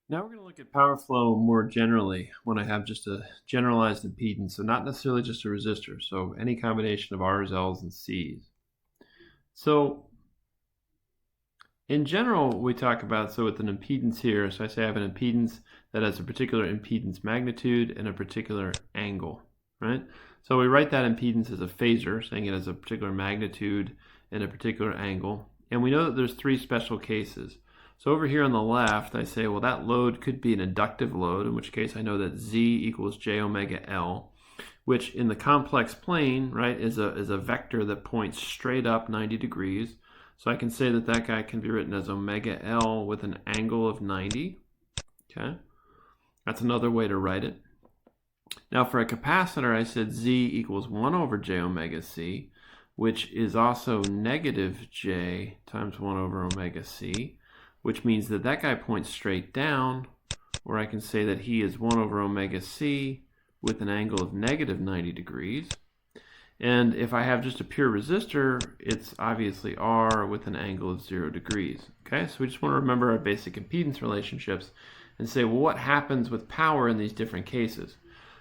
Now we're going to look at power flow more generally when I have just a generalized impedance, so not necessarily just a resistor, so any combination of R's, L's, and C's. So in general, we talk about, so with an impedance here, so I say I have an impedance that has a particular impedance magnitude and a particular angle, right? So we write that impedance as a phasor, saying it has a particular magnitude and a particular angle. And we know that there's three special cases. So over here on the left, I say, well, that load could be an inductive load, in which case I know that Z equals J omega L, which in the complex plane, right, is a vector that points straight up 90 degrees. So I can say that that guy can be written as omega L with an angle of 90. Okay, that's another way to write it. Now for a capacitor, I said Z equals 1 over J omega C, which is also negative J times 1 over omega C, which means that that guy points straight down, or I can say that he is 1 over omega C with an angle of negative 90 degrees. And if I have just a pure resistor, it's obviously R with an angle of 0 degrees. Okay, so we just want to remember our basic impedance relationships and say, well, what happens with power in these different cases?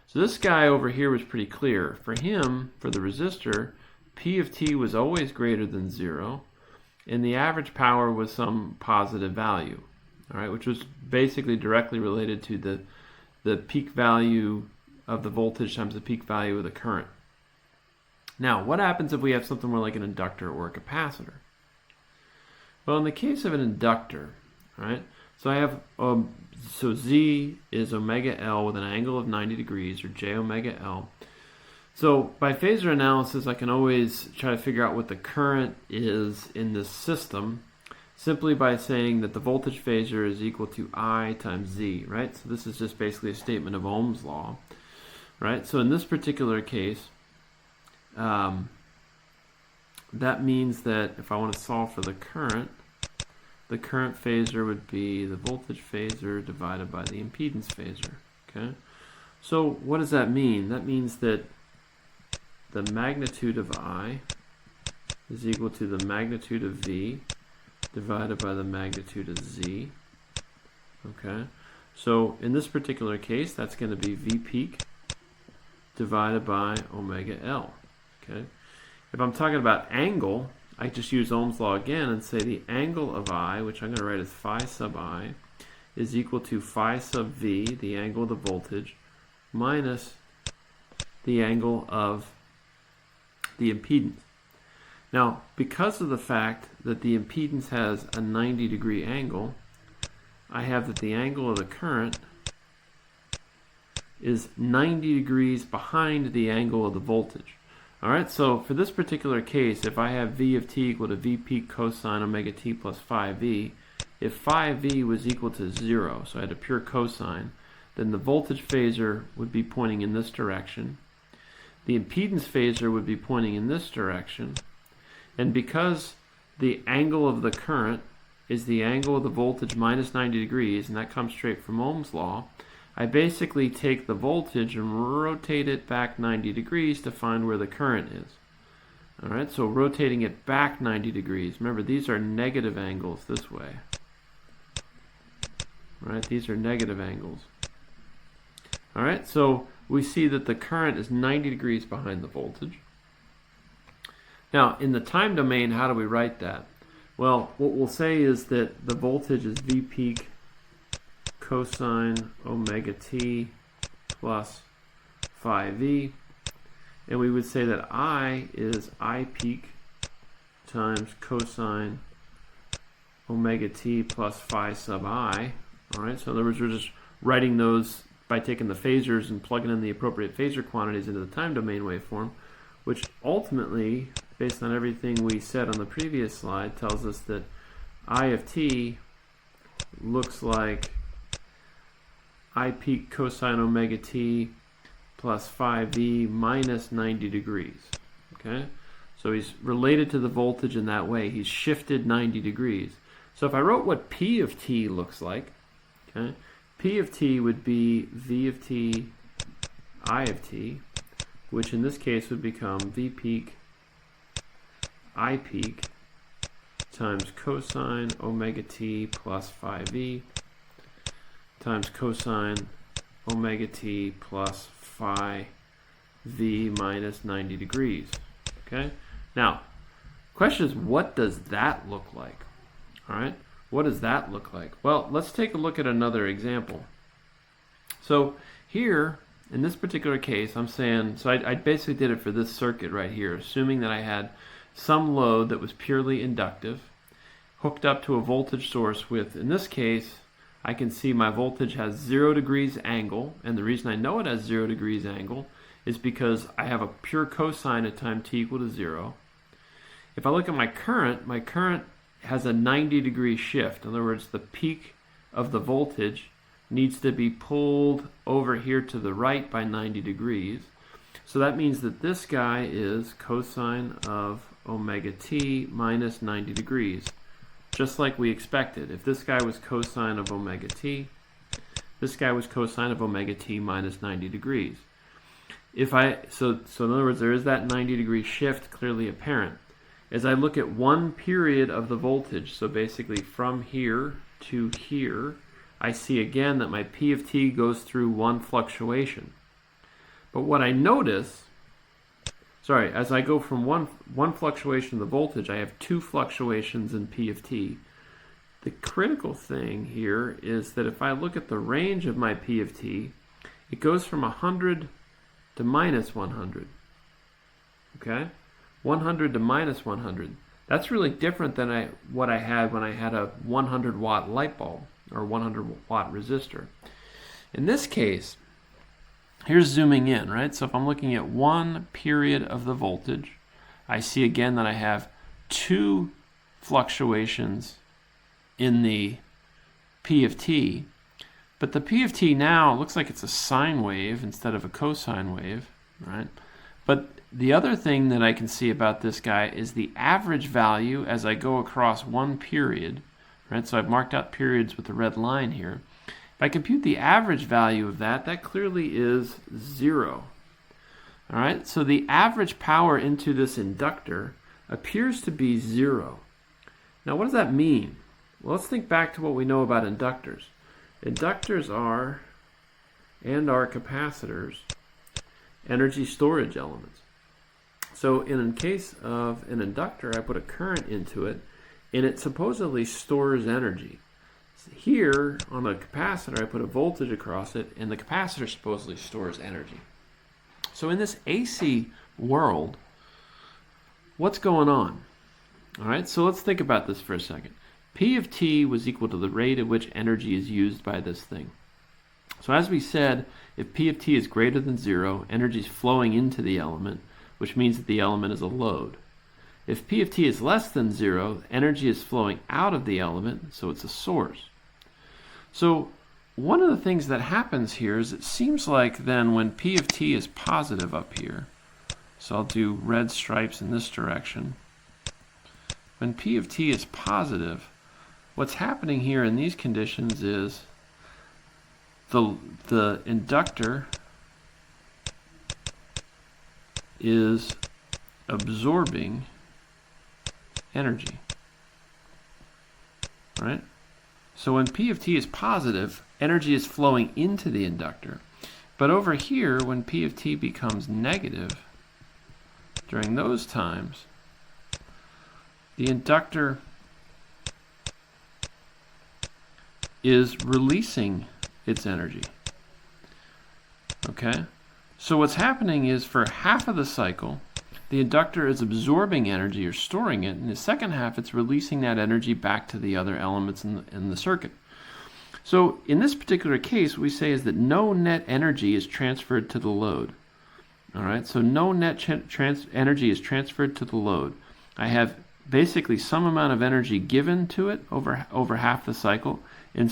So this guy over here was pretty clear. For him, for the resistor, P of T was always greater than 0, and the average power was some positive value, all right, which was basically directly related to the peak value of the voltage times the peak value of the current. Now, what happens if we have something more like an inductor or a capacitor? Well, in the case of an inductor, right, so I have, so Z is omega L with an angle of 90 degrees, or J omega L. So by phasor analysis, I can always try to figure out what the current is in this system simply by saying that the voltage phasor is equal to I times Z, right? So this is just basically a statement of Ohm's law, right? So in this particular case, that means that if I want to solve for the current phasor would be the voltage phasor divided by the impedance phasor, okay? So what does that mean? That means that the magnitude of I is equal to the magnitude of V divided by the magnitude of Z, okay? So in this particular case, that's going to be V peak divided by omega L, okay? If I'm talking about angle, I just use Ohm's law again and say the angle of I, which I'm going to write as phi sub I, is equal to phi sub V, the angle of the voltage, minus the angle of the impedance. Now, because of the fact that the impedance has a 90-degree angle, I have that the angle of the current is 90 degrees behind the angle of the voltage. All right, so for this particular case, if I have V of t equal to V peak cosine omega t plus phi v, if phi v was equal to 0, so I had a pure cosine, then the voltage phasor would be pointing in this direction. The impedance phasor would be pointing in this direction. And because the angle of the current is the angle of the voltage minus 90 degrees, and that comes straight from Ohm's law, I basically take the voltage and rotate it back 90 degrees to find where the current is. All right, so rotating it back 90 degrees. Remember, these are negative angles this way. All right, these are negative angles. All right, so we see that the current is 90 degrees behind the voltage. Now, in the time domain, how do we write that? Well, what we'll say is that the voltage is V peak cosine omega t plus phi v, and we would say that I is I peak times cosine omega t plus phi sub I. All right, so in other words, we're just writing those by taking the phasors and plugging in the appropriate phasor quantities into the time domain waveform, which ultimately, based on everything we said on the previous slide, tells us that I of t looks like I peak cosine omega t plus phi v minus 90 degrees. Okay, so he's related to the voltage in that way. He's shifted 90 degrees. So if I wrote what P of t looks like, okay, P of t would be V of t I of t, which in this case would become V peak I peak times cosine omega t plus phi v times cosine omega t plus phi v minus 90 degrees. Okay? Now, question is, what does that look like? All right? What does that look like? Well, let's take a look at another example. So here, in this particular case, I'm saying, so I basically did it for this circuit right here, assuming that I had some load that was purely inductive, hooked up to a voltage source with, in this case, I can see my voltage has 0 degrees angle, and the reason I know it has 0 degrees angle is because I have a pure cosine at time t equal to 0. If I look at my current has a 90 degree shift. In other words, the peak of the voltage needs to be pulled over here to the right by 90 degrees. So that means that this guy is cosine of omega t minus 90 degrees, just like we expected. If this guy was cosine of omega t, this guy was cosine of omega t minus 90 degrees. So in other words, there is that 90 degree shift clearly apparent. As I look at one period of the voltage, so basically from here to here, I see again that my P of t goes through one fluctuation. But what I notice, as I go from one fluctuation of the voltage, I have two fluctuations in P of t. The critical thing here is that if I look at the range of my P of t, it goes from 100 to minus 100. Okay? 100 to minus 100. That's really different than what I had when I had a 100 watt light bulb or 100 watt resistor. In this case, here's zooming in, right? So if I'm looking at one period of the voltage, I see again that I have two fluctuations in the P of t, but the P of t now looks like it's a sine wave instead of a cosine wave, right? But the other thing that I can see about this guy is the average value as I go across one period, right? So I've marked out periods with the red line here. If I compute the average value of that, that clearly is 0. All right, so the average power into this inductor appears to be 0. Now, what does that mean? Well, let's think back to what we know about inductors. Inductors are, and are capacitors, energy storage elements. So in case of an inductor, I put a current into it, and it supposedly stores energy. Here, on a capacitor, I put a voltage across it, and the capacitor supposedly stores energy. So in this AC world, what's going on? All right, so let's think about this for a second. P of t was equal to the rate at which energy is used by this thing. So as we said, if P of t is greater than 0, energy is flowing into the element, which means that the element is a load. If P of t is less than 0, energy is flowing out of the element, so it's a source. So one of the things that happens here is it seems like then when P of t is positive up here, so I'll do red stripes in this direction. When P of t is positive, what's happening here in these conditions is the inductor is absorbing energy, right? So when P of t is positive, energy is flowing into the inductor. But over here, when P of t becomes negative, during those times, the inductor is releasing its energy. Okay? So what's happening is for half of the cycle, the inductor is absorbing energy or storing it. In the second half, it's releasing that energy back to the other elements in the circuit. So in this particular case, what we say is that no net energy is transferred to the load. All right, so no net energy is transferred to the load. I have basically some amount of energy given to it over half the cycle, and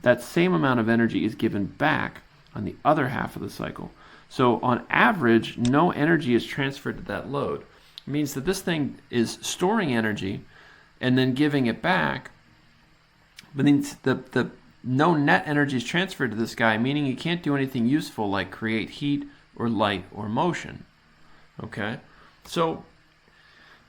that same amount of energy is given back on the other half of the cycle. So on average, no energy is transferred to that load. It means that this thing is storing energy and then giving it back, but means the no net energy is transferred to this guy, meaning it can't do anything useful like create heat or light or motion. Okay? So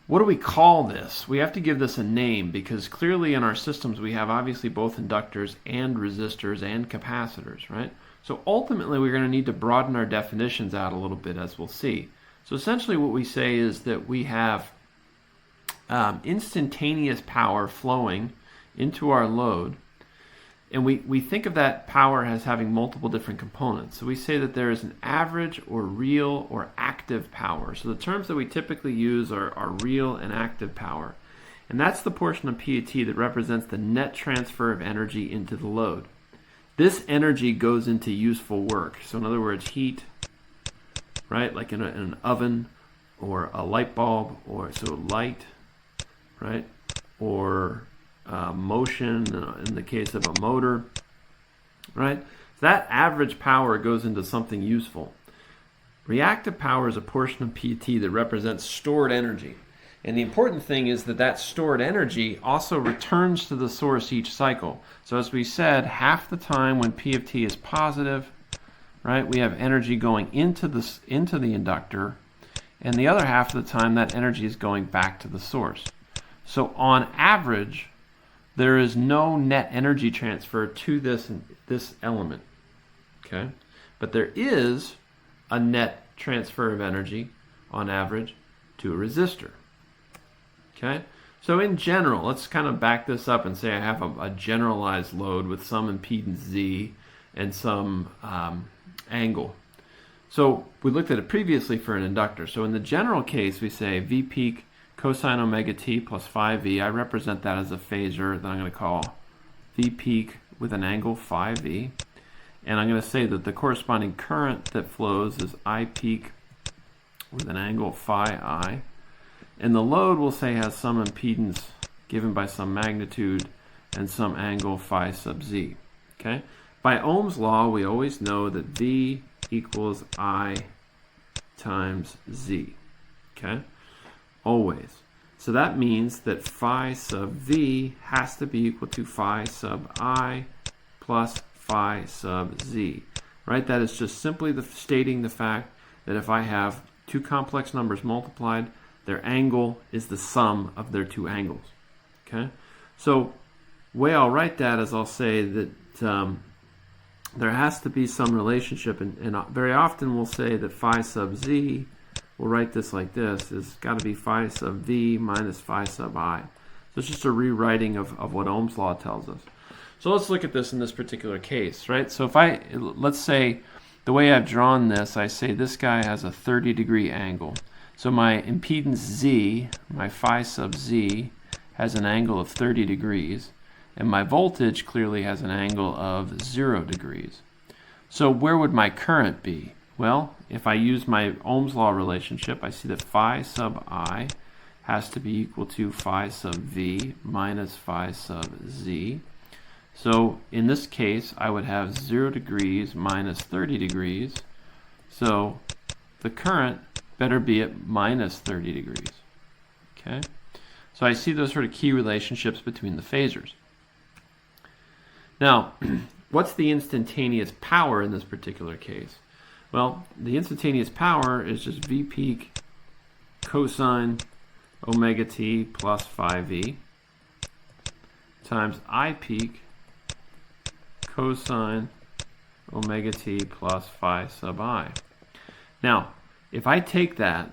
what do we call this? We have to give this a name because clearly in our systems we have obviously both inductors and resistors and capacitors, right? So ultimately we're going to need to broaden our definitions out a little bit, as we'll see. So essentially what we say is that we have instantaneous power flowing into our load, and we think of that power as having multiple different components. So we say that there is an average or real or active power. So the terms that we typically use are real and active power. And that's the portion of P of T that represents the net transfer of energy into the load. This energy goes into useful work. So in other words, heat, right, like in an oven or a light bulb, or so light, right, or motion in the case of a motor, right? That average power goes into something useful. Reactive power is a portion of P of T that represents stored energy. And the important thing is that that stored energy also returns to the source each cycle. So as we said, half the time when P of T is positive, right, we have energy going into the inductor, and the other half of the time that energy is going back to the source. So on average, there is no net energy transfer to this element, okay? But there is a net transfer of energy, on average, to a resistor, okay? So in general, let's kind of back this up and say I have a generalized load with some impedance Z and some angle. So we looked at it previously for an inductor. So in the general case, we say V peak cosine omega t plus phi v. I represent that as a phasor that I'm going to call V peak with an angle phi v. And I'm going to say that the corresponding current that flows is I peak with an angle phi I. And the load, we'll say, has some impedance given by some magnitude and some angle phi sub z. Okay? By Ohm's law, we always know that V equals I times Z. Okay? Always. So that means that phi sub V has to be equal to phi sub I plus phi sub Z. Right? That is just simply stating the fact that if I have two complex numbers multiplied, their angle is the sum of their two angles. Okay? So the way I'll write that is I'll say that there has to be some relationship, and very often we'll say that phi sub Z, we'll write this like this, is got to be phi sub V minus phi sub I. So it's just a rewriting of what Ohm's law tells us. So let's look at this in this particular case, right? So if let's say the way I've drawn this, I say this guy has a 30-degree angle. So my impedance Z, my phi sub Z, has an angle of 30 degrees. And my voltage clearly has an angle of 0 degrees. So where would my current be? Well, if I use my Ohm's law relationship, I see that phi sub I has to be equal to phi sub V minus phi sub Z. So in this case, I would have 0 degrees minus 30 degrees. So the current better be at minus 30 degrees. Okay? So I see those sort of key relationships between the phasors. Now, what's the instantaneous power in this particular case? Well, the instantaneous power is just V peak cosine omega t plus phi v times I peak cosine omega t plus phi sub I. Now, if I take that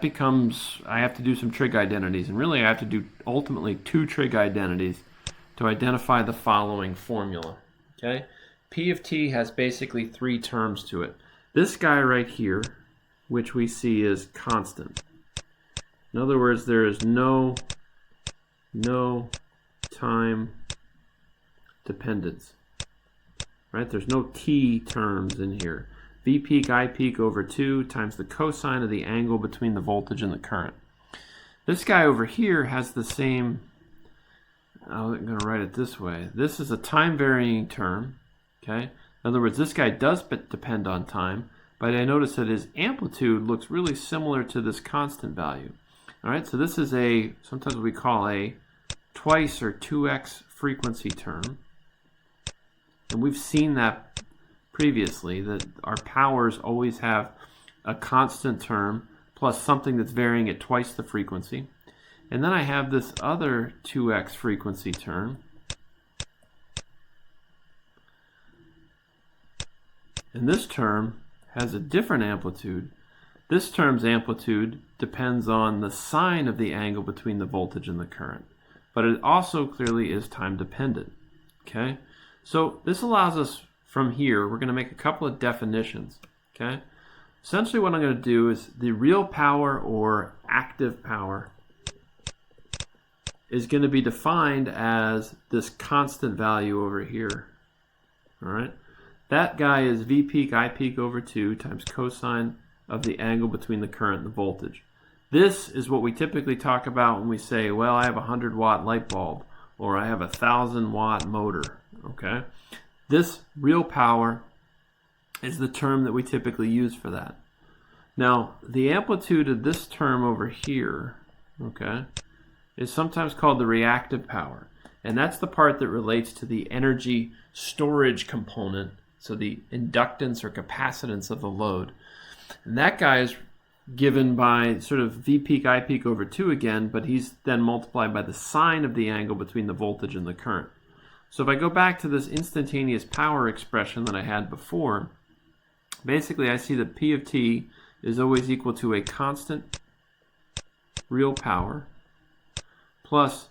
becomes, I have to do some trig identities, and really I have to do ultimately two trig identities to identify the following formula. Okay? P of t has basically three terms to it. This guy right here, which we see is constant. In other words, there is no time dependence. Right? There's no t terms in here. V peak I peak over 2 times the cosine of the angle between the voltage and the current. This guy over here has the same, I'm going to write it this way. This is a time varying term. Okay? In other words, this guy does depend on time, but I notice that his amplitude looks really similar to this constant value. All right, so this is sometimes we call a twice or 2x frequency term. And we've seen that previously, that our powers always have a constant term plus something that's varying at twice the frequency. And then I have this other 2x frequency term. And this term has a different amplitude. This term's amplitude depends on the sign of the angle between the voltage and the current. But it also clearly is time dependent. Okay? So this allows us from here, we're going to make a couple of definitions. Okay? Essentially what I'm going to do is the real power or active power is going to be defined as this constant value over here. All right? That guy is V peak I peak over 2 times cosine of the angle between the current and the voltage. This is what we typically talk about when we say, well, I have a 100-watt light bulb or I have a 1,000-watt motor. Okay? This real power is the term that we typically use for that. Now, the amplitude of this term over here, okay, is sometimes called the reactive power. And that's the part that relates to the energy storage component, so the inductance or capacitance of the load. And that guy is given by sort of V peak I peak over 2 again, but he's then multiplied by the sine of the angle between the voltage and the current. So if I go back to this instantaneous power expression that I had before, basically I see that P of t is always equal to a constant real power plus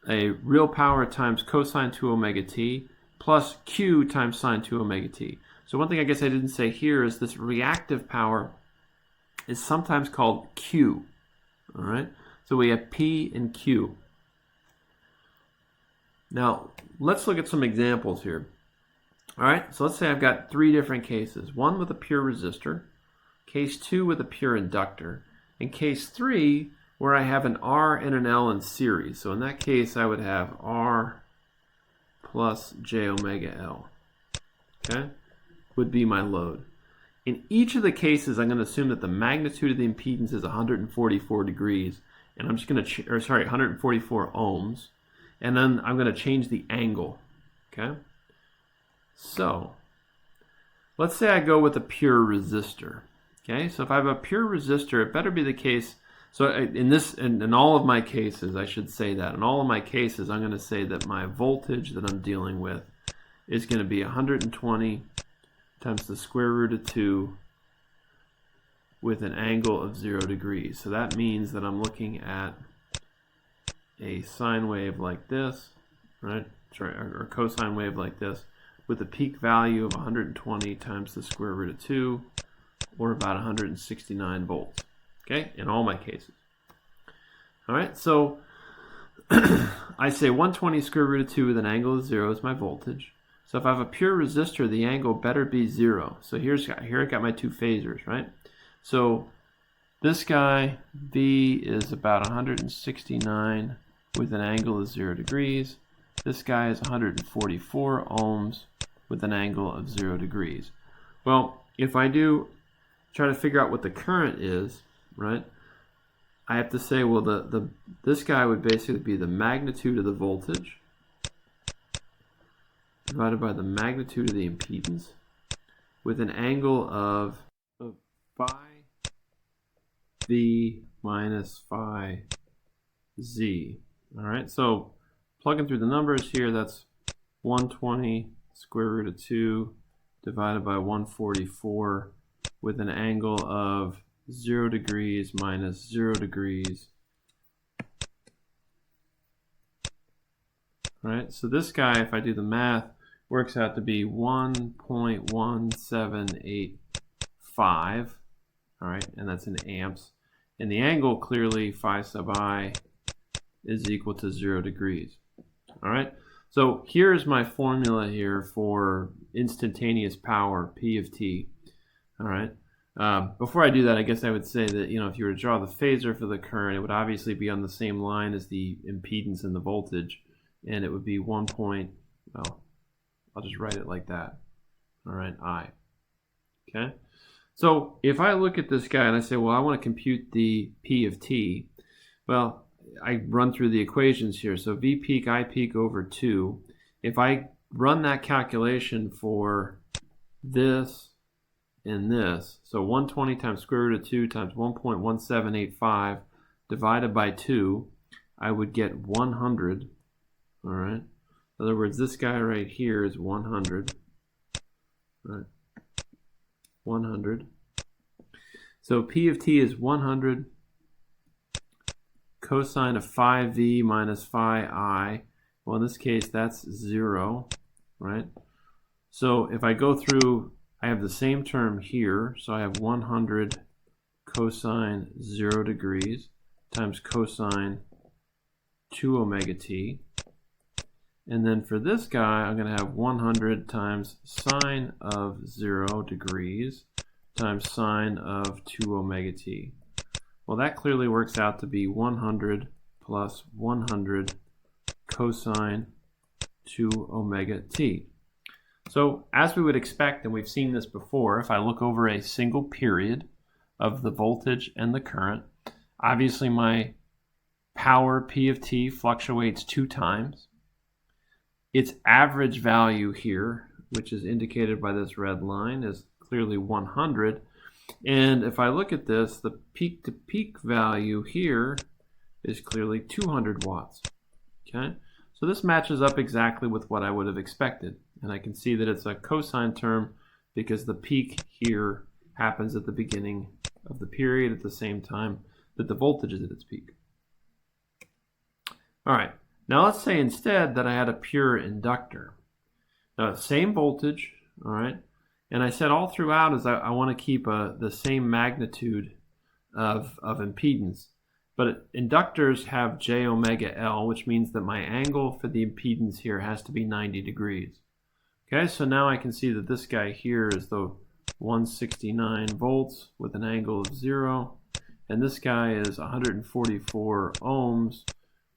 a real power times cosine 2 omega t plus Q times sine 2 omega t. So one thing I guess I didn't say here is this reactive power is sometimes called Q. All right? So we have P and Q. Now, let's look at some examples here. All right? So let's say I've got 3 different cases. One with a pure resistor, case 2 with a pure inductor, and case 3 where I have an R and an L in series. So in that case, I would have R plus j omega L. Okay? Would be my load. In each of the cases, I'm going to assume that the magnitude of the impedance is 144 degrees, and I'm just going to, 144 ohms, and then I'm going to change the angle. Okay? So, let's say I go with a pure resistor. Okay? So if I have a pure resistor, it better be the case. So in all of my cases, I should say that. In all of my cases, I'm going to say that my voltage that I'm dealing with is going to be 120 times the square root of 2 with an angle of 0 degrees. So that means that I'm looking at a sine wave like this, right? Or cosine wave like this, with a peak value of 120 times the square root of 2, or about 169 volts. Okay, in all my cases. All right, so I say 120 square root of 2 with an angle of 0 is my voltage. So if I have a pure resistor, the angle better be 0. So here I got my 2 phasors, right? So this guy, V, is about 169 with an angle of 0 degrees. This guy is 144 ohms with an angle of 0 degrees. Well, if I do try to figure out what the current is, right, I have to say, well, this guy would basically be the magnitude of the voltage divided by the magnitude of the impedance with an angle of phi v minus phi z. All right, so plugging through the numbers here, that's 120 square root of 2 divided by 144 with an angle of 0 degrees minus 0 degrees. All right, so this guy, if I do the math, works out to be 1.1785. All right, and that's in amps. And the angle, clearly, phi sub I is equal to 0 degrees. All right, so here's my formula here for instantaneous power, P of t. All right. Before I do that, I guess I would say that, if you were to draw the phasor for the current, it would obviously be on the same line as the impedance and the voltage, and it would be I'll just write it like that. All right, I. Okay? So if I look at this guy and I say, well, I want to compute the P of t, well, I run through the equations here. So V peak I peak over 2. If I run that calculation for this in this. So 120 times square root of 2 times 1.1785 divided by 2, I would get 100. All right. In other words, this guy right here is 100. Right. 100. So P of t is 100 cosine of phi v minus phi I. Well, in this case, that's 0, right? So if I go through, I have the same term here. So I have 100 cosine 0 degrees times cosine 2 omega t. And then for this guy, I'm going to have 100 times sine of 0 degrees times sine of 2 omega t. Well, that clearly works out to be 100 plus 100 cosine 2 omega t. So as we would expect, and we've seen this before, if I look over a single period of the voltage and the current, obviously my power P of t fluctuates 2 times. Its average value here, which is indicated by this red line, is clearly 100. And if I look at this, the peak-to-peak value here is clearly 200 watts. Okay, so this matches up exactly with what I would have expected. And I can see that it's a cosine term because the peak here happens at the beginning of the period at the same time that the voltage is at its peak. All right, now let's say instead that I had a pure inductor. Now, same voltage, all right, and I said all throughout is I want to keep the same magnitude of impedance. But inductors have j omega L, which means that my angle for the impedance here has to be 90 degrees. Okay, so now I can see that this guy here is the 169 volts with an angle of 0, and this guy is 144 ohms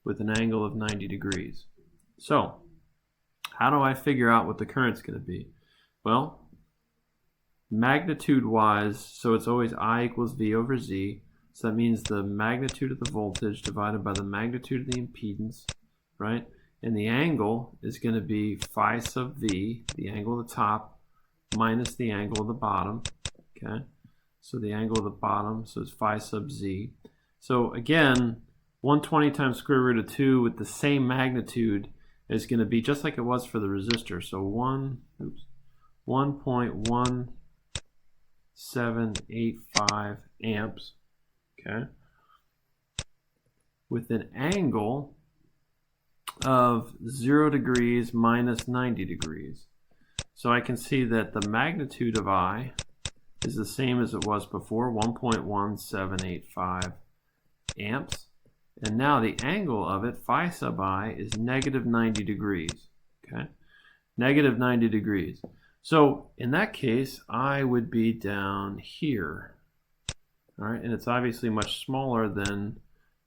with an angle of 90 degrees. So, how do I figure out what the current's going to be? Well, magnitude-wise, so it's always I equals V over Z. So that means the magnitude of the voltage divided by the magnitude of the impedance, right? And the angle is going to be phi sub V, the angle of the top, minus the angle of the bottom, okay? So the angle of the bottom, so it's phi sub Z. So again, 120 times square root of 2 with the same magnitude is going to be just like it was for the resistor. So 1.1785 amps, okay, with an angle of 0 degrees minus 90 degrees. So I can see that the magnitude of I is the same as it was before, 1.1785 amps. And now the angle of it, phi sub I, is negative 90 degrees. Okay, negative 90 degrees. So in that case, I would be down here. All right, and it's obviously much smaller than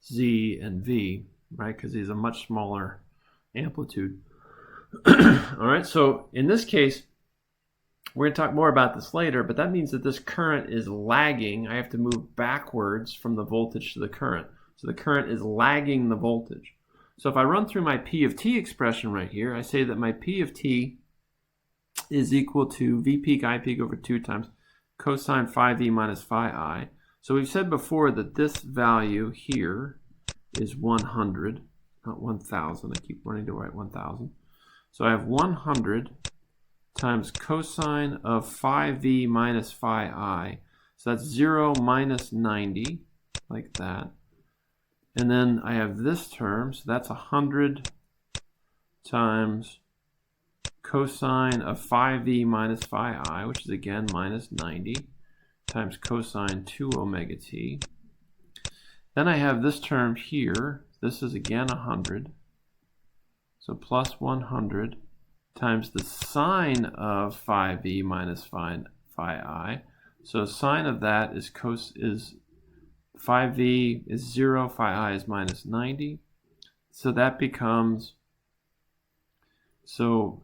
Z and V, right? Because these are much smaller amplitude. All right, so in this case, we're going to talk more about this later, but that means that this current is lagging. I have to move backwards from the voltage to the current. So the current is lagging the voltage. So if I run through my P of t expression right here, I say that my P of t is equal to V peak I peak over 2 times cosine phi V minus phi I. So we've said before that this value here is 100, not 1,000. I keep wanting to write 1,000. So I have 100 times cosine of phi V minus phi I. So that's 0 minus 90, like that. And then I have this term, so that's 100 times cosine of phi V minus phi I, which is again minus 90, times cosine 2 omega t. Then I have this term here. This is again 100. So plus 100 times the sine of phi V minus phi I. So sine of that is phi V is 0, phi I is minus 90. So that becomes, so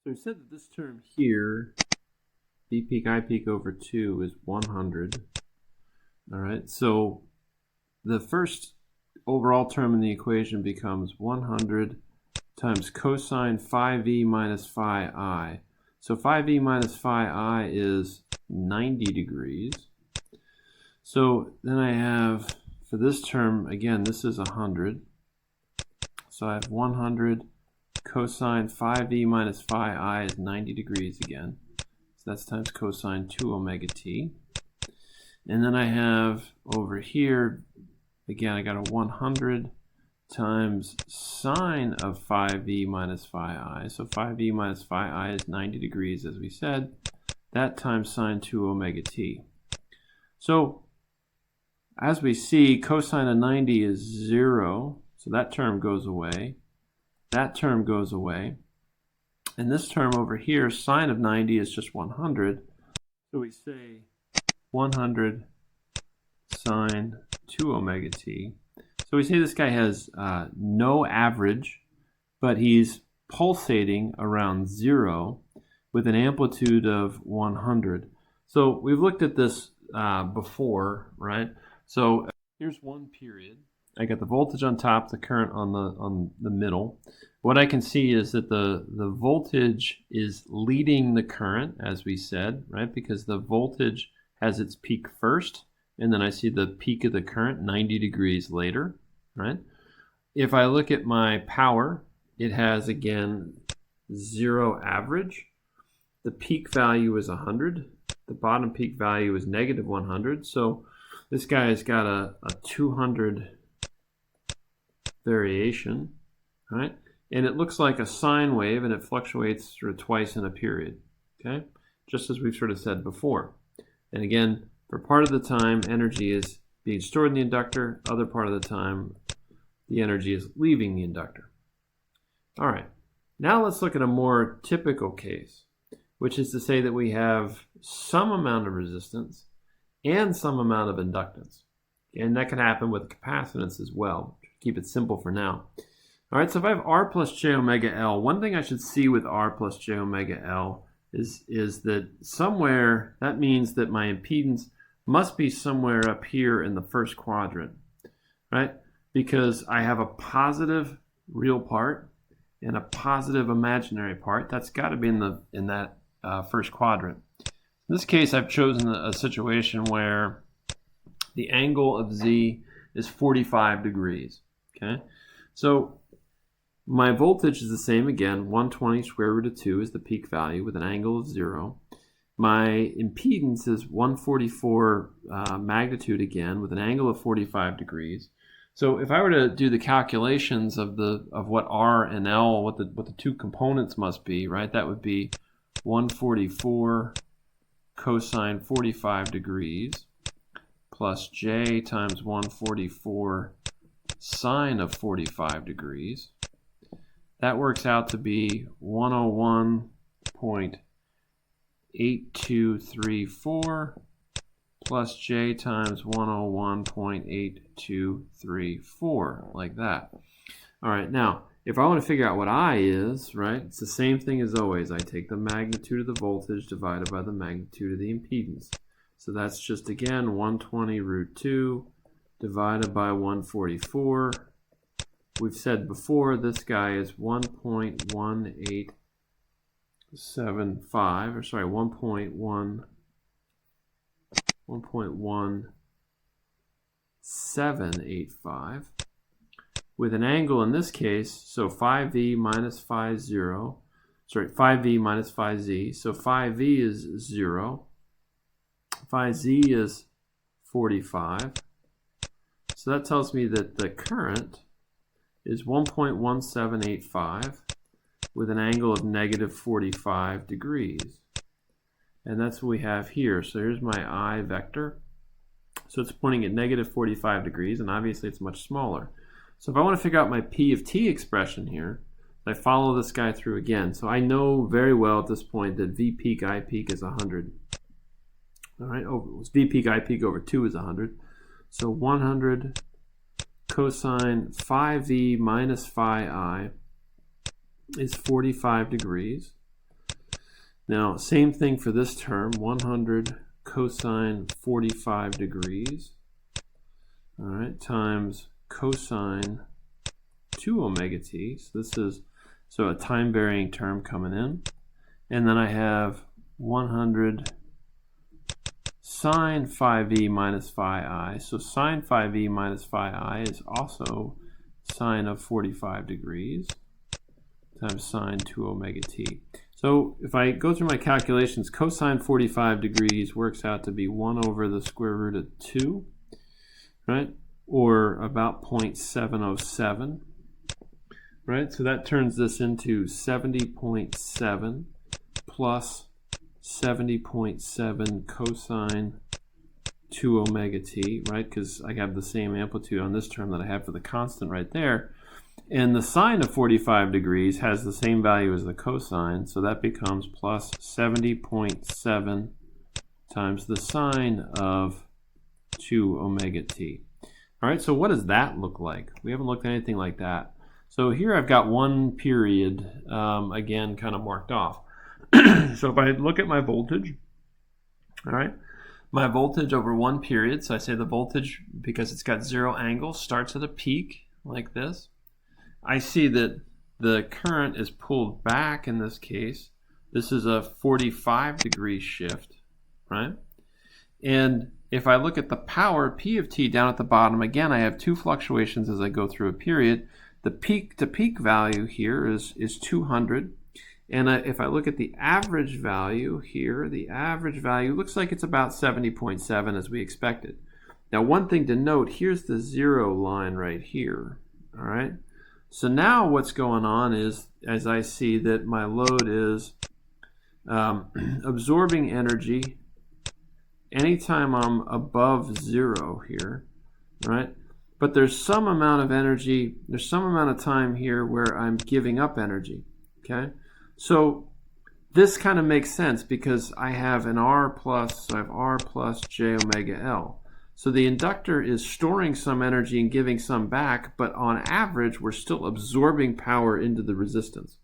we said that this term here, V peak I peak over 2 is 100 All right, so the first overall term in the equation becomes 100 times cosine phi v minus phi I. So phi v minus phi I is 90 degrees. So then I have, for this term, again, this is 100. So I have 100 cosine phi v minus phi I is 90 degrees again. So that's times cosine 2 omega t. And then I have over here, again, I got a 100 times sine of phi v minus phi I. So phi v minus phi I is 90 degrees, as we said. That times sine 2 omega t. So as we see, cosine of 90 is 0. So that term goes away. That term goes away. And this term over here, sine of 90 is just 100. So we say 100 sine 2 omega t. So we say this guy has no average, but he's pulsating around 0 with an amplitude of 100. So we've looked at this before, right? So here's one period. I got the voltage on top, the current on the middle. What I can see is that the voltage is leading the current, as we said, right? Because the voltage has its peak first, and then I see the peak of the current 90 degrees later, right? If I look at my power, it has, again, 0 average. The peak value is 100. The bottom peak value is negative 100. So this guy has got a 200 variation, right? And it looks like a sine wave, and it fluctuates sort of twice in a period, okay? Just as we've sort of said before. And again, for part of the time, energy is being stored in the inductor. Other part of the time, the energy is leaving the inductor. All right, now let's look at a more typical case, which is to say that we have some amount of resistance and some amount of inductance. And that can happen with capacitance as well. Keep it simple for now. All right, so if I have R plus j omega L, one thing I should see with R plus j omega L is that somewhere, that means that my impedance must be somewhere up here in the first quadrant, right? Because I have a positive real part and a positive imaginary part. That's got to be in that first quadrant. In this case, I've chosen a situation where the angle of Z is 45 degrees, okay? So my voltage is the same again, 120 square root of 2 is the peak value with an angle of 0. My impedance is 144 magnitude again with an angle of 45 degrees. So if I were to do the calculations of what R and L, what the two components must be, right? That would be 144 cosine 45 degrees plus J times 144 sine of 45 degrees. That works out to be 101.8234 plus J times 101.8234, like that. All right, now, if I want to figure out what I is, right, it's the same thing as always. I take the magnitude of the voltage divided by the magnitude of the impedance. So that's just, again, 120 root 2 divided by 144. We've said before this guy is 1.1875, or sorry, 1.1785 with an angle in this case, so phi v minus phi 0, sorry, phi v minus phi z, so phi v is 0, phi z is 45, so that tells me that the current is 1.1785 with an angle of negative 45 degrees. And that's what we have here. So here's my I vector. So it's pointing at negative 45 degrees, and obviously it's much smaller. So if I want to figure out my P of T expression here, I follow this guy through again. So I know very well at this point that V peak I peak is 100. All right, V peak I peak over 2 is 100. So 100 cosine phi v minus phi I is 45 degrees. Now, same thing for this term, 100 cosine 45 degrees, all right, times cosine 2 omega t. So this is a time varying term coming in. And then I have 100 sine phi v minus phi I. So sine phi v minus phi I is also sine of 45 degrees times sine 2 omega t. So if I go through my calculations, cosine 45 degrees works out to be 1 over the square root of 2, right? Or about 0.707, right? So that turns this into 70.7 plus 70.7 cosine 2 omega t, right? Because I have the same amplitude on this term that I have for the constant right there. And the sine of 45 degrees has the same value as the cosine, so that becomes plus 70.7 times the sine of 2 omega t. All right, so what does that look like? We haven't looked at anything like that. So here I've got one period, again, kind of marked off. So if I look at my voltage, all right, my voltage over one period, so I say the voltage, because it's got zero angle, starts at a peak like this. I see that the current is pulled back in this case. This is a 45 degree shift, right? And if I look at the power, P of t down at the bottom, again, I have two fluctuations as I go through a period. The peak to peak value here is 200. And if I look at the average value here, the average value looks like it's about 70.7 as we expected. Now, one thing to note, here's the zero line right here, all right? So now what's going on is, as I see that my load is absorbing energy anytime I'm above zero here, right? But there's some amount of energy, there's some amount of time here where I'm giving up energy, okay? So this kind of makes sense because I have an R plus, so I have R plus j omega L. So the inductor is storing some energy and giving some back, but on average, we're still absorbing power into the resistance.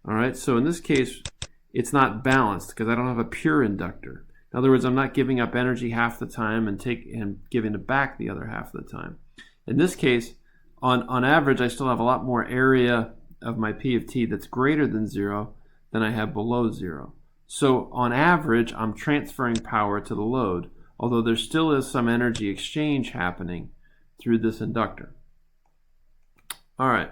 All right, so in this case, it's not balanced because I don't have a pure inductor. In other words, I'm not giving up energy half the time and giving it back the other half of the time. In this case, on average, I still have a lot more area of my P of t that's greater than zero than I have below zero. So on average, I'm transferring power to the load, although there still is some energy exchange happening through this inductor. All right.